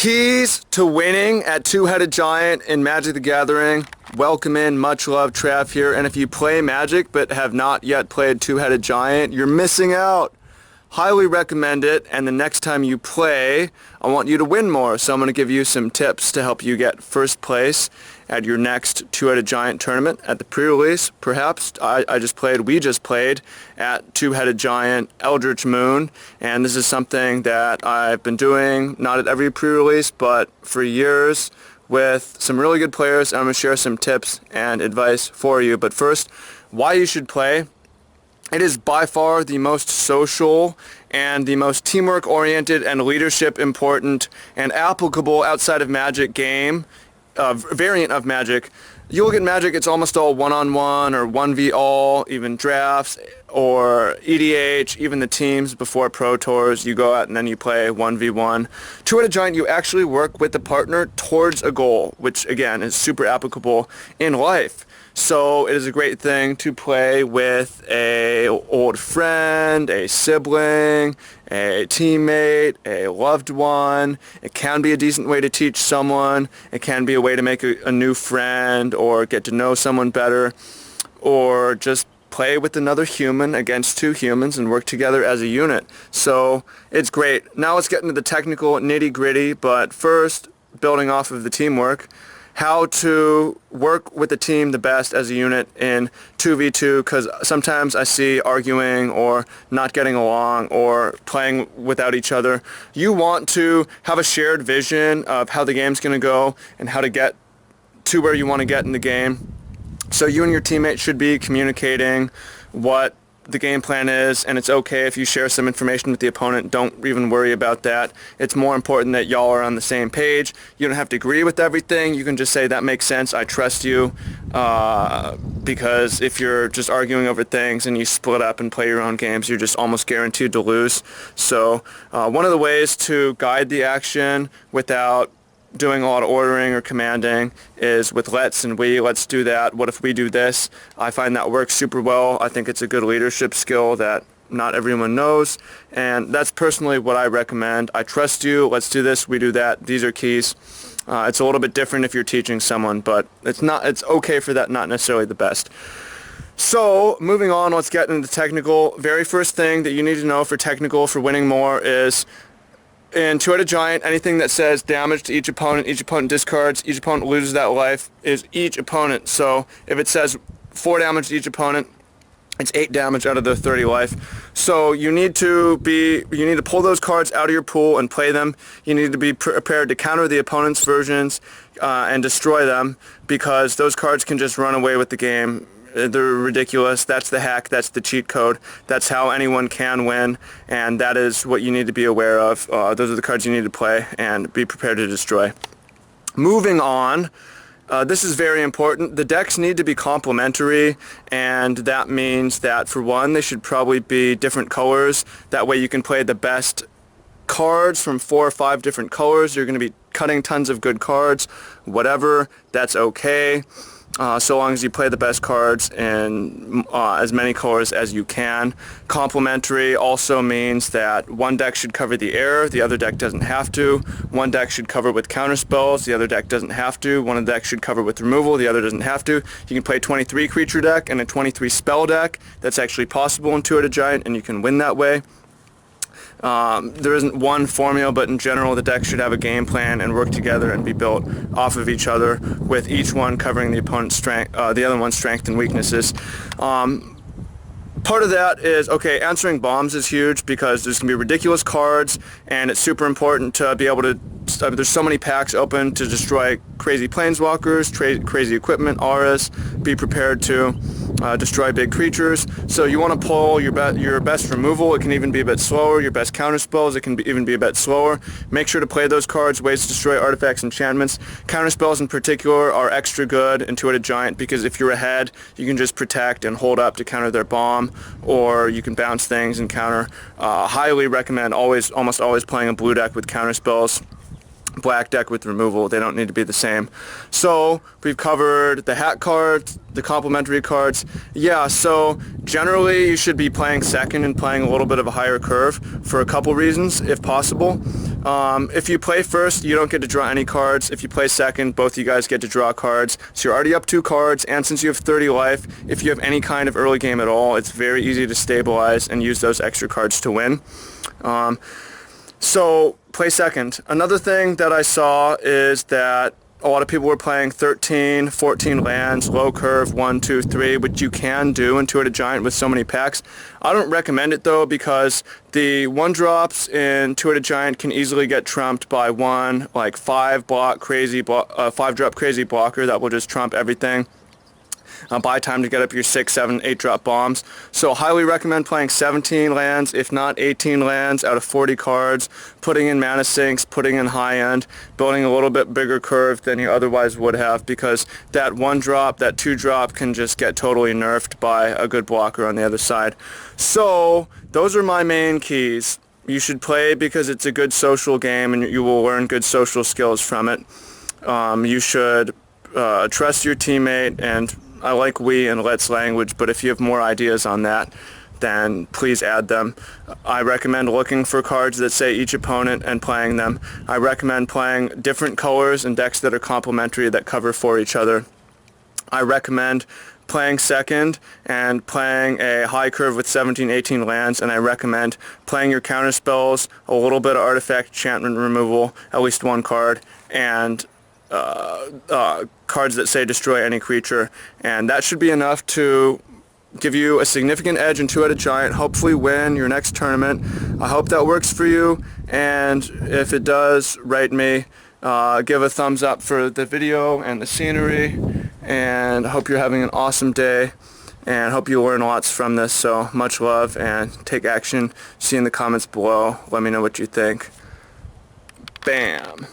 Keys to winning at Two-Headed Giant in Magic the Gathering. Welcome in, much love, Trav here. And if you play Magic but have not yet played Two-Headed Giant, you're missing out. Highly recommend it, and the next time you play, I want you to win more. So I'm going to give you some tips to help you get first place at your next Two-Headed Giant tournament at the pre-release. Perhaps we just played at Two-Headed Giant Eldritch Moon, and this is something that I've been doing, not at every pre-release, but for years with some really good players. I'm going to share some tips and advice for you. But first, why you should play. It is by far the most social and the most teamwork-oriented and leadership-important and applicable outside of Magic game, variant of Magic. You look at Magic, it's almost all one-on-one or 1v-all, even drafts or EDH, even the teams before Pro Tours. You go out and then you play 1v1. Two-Headed Giant, you actually work with the partner towards a goal, which again is super applicable in life. So it is a great thing to play with a old friend, a sibling, a teammate, a loved one. It can be a decent way to teach someone. It can be a way to make a new friend or get to know someone better, or just play with another human against two humans and work together as a unit. So it's great. Now let's get into the technical nitty-gritty, but first, building off of the teamwork, how to work with the team the best as a unit in 2v2, because sometimes I see arguing or not getting along or playing without each other. You want to have a shared vision of how the game's going to go and how to get to where you want to get in the game. So you and your teammate should be communicating what the game plan is, and it's okay if you share some information with the opponent. Don't even worry about that. It's more important that y'all are on the same page. You don't have to agree with everything. You can just say, that makes sense, I trust you, because if you're just arguing over things and you split up and play your own games, you're just almost guaranteed to lose. So one of the ways to guide the action without doing a lot of ordering or commanding is with let's and we. Let's do that. What if we do this? I find that works super well. I think it's a good leadership skill that not everyone knows, and that's personally what I recommend. I trust you. Let's do this. We do that. These are keys. It's a little bit different if you're teaching someone, but it's okay for that, not necessarily the best. So moving on, let's get into the technical. Very first thing that you need to know for technical for winning more is, in Two-Headed Giant, anything that says damage to each opponent discards, each opponent loses that life, is each opponent. So if it says 4 damage to each opponent, it's 8 damage out of their 30 life. So you need to pull those cards out of your pool and play them. You need to be prepared to counter the opponent's versions and destroy them, because those cards can just run away with the game. They're ridiculous. That's the hack. That's the cheat code. That's how anyone can win, and that is what you need to be aware of. Those are the cards you need to play and be prepared to destroy. Moving on, this is very important. The decks need to be complementary, and that means that, for one, they should probably be different colors. That way you can play the best cards from 4 or 5 different colors. You're going to be cutting tons of good cards. Whatever, that's okay. So long as you play the best cards in as many colors as you can. Complementary also means that one deck should cover the air, the other deck doesn't have to. One deck should cover with counterspells, the other deck doesn't have to. One deck should cover with removal, the other doesn't have to. You can play a 23 creature deck and a 23 spell deck. That's actually possible in Two-Headed Giant, and you can win that way. There isn't one formula, but in general the deck should have a game plan and work together and be built off of each other, with each one covering the opponent's strength, the other one's strength and weaknesses. Part of that is, okay, answering bombs is huge, because there's going to be ridiculous cards, and it's super important to be able to, there's so many packs open to destroy crazy planeswalkers, crazy equipment, auras. Be prepared to destroy big creatures. So you want to pull your best removal. It can even be a bit slower. Your best counterspells, it can even be a bit slower. Make sure to play those cards, ways to destroy artifacts, enchantments. Counterspells in particular are extra good in Two-Headed Giant, because if you're ahead, you can just protect and hold up to counter their bomb, or you can bounce things and counter. Highly recommend almost always playing a blue deck with counterspells. Black deck with removal. They don't need to be the same. So we've covered the hat cards, the complementary cards. Yeah, so generally you should be playing second and playing a little bit of a higher curve for a couple reasons, if possible. If you play first, you don't get to draw any cards. If you play second, both of you guys get to draw cards. So you're already up 2 cards, and since you have 30 life, if you have any kind of early game at all, it's very easy to stabilize and use those extra cards to win. So play second. Another thing that I saw is that a lot of people were playing 13, 14 lands, low curve, 1, 2, 3, which you can do in Two-Headed Giant with so many packs. I don't recommend it though, because the 1-drops in Two-Headed Giant can easily get trumped by one, like 5-drop crazy blocker that will just trump everything. Buy time to get up your 6, 7, 8-drop bombs. So highly recommend playing 17 lands, if not 18 lands out of 40 cards, putting in mana sinks, putting in high end, building a little bit bigger curve than you otherwise would have, because that 1-drop, that 2-drop can just get totally nerfed by a good blocker on the other side. So those are my main keys. You should play because it's a good social game and you will learn good social skills from it. You should trust your teammate, and I like we and let's language, but if you have more ideas on that, then please add them. I recommend looking for cards that say each opponent and playing them. I recommend playing different colors and decks that are complementary that cover for each other. I recommend playing second and playing a high curve with 17, 18 lands, and I recommend playing your counter spells, a little bit of artifact enchantment removal, at least 1 card, and cards that say destroy any creature, and that should be enough to give you a significant edge in Two-Headed Giant, hopefully win your next tournament. I hope that works for you, and if it does, rate me, give a thumbs up for the video and the scenery, and I hope you're having an awesome day, and hope you learn lots from this. So much love, and take action. See you in the comments below. Let me know what you think. Bam.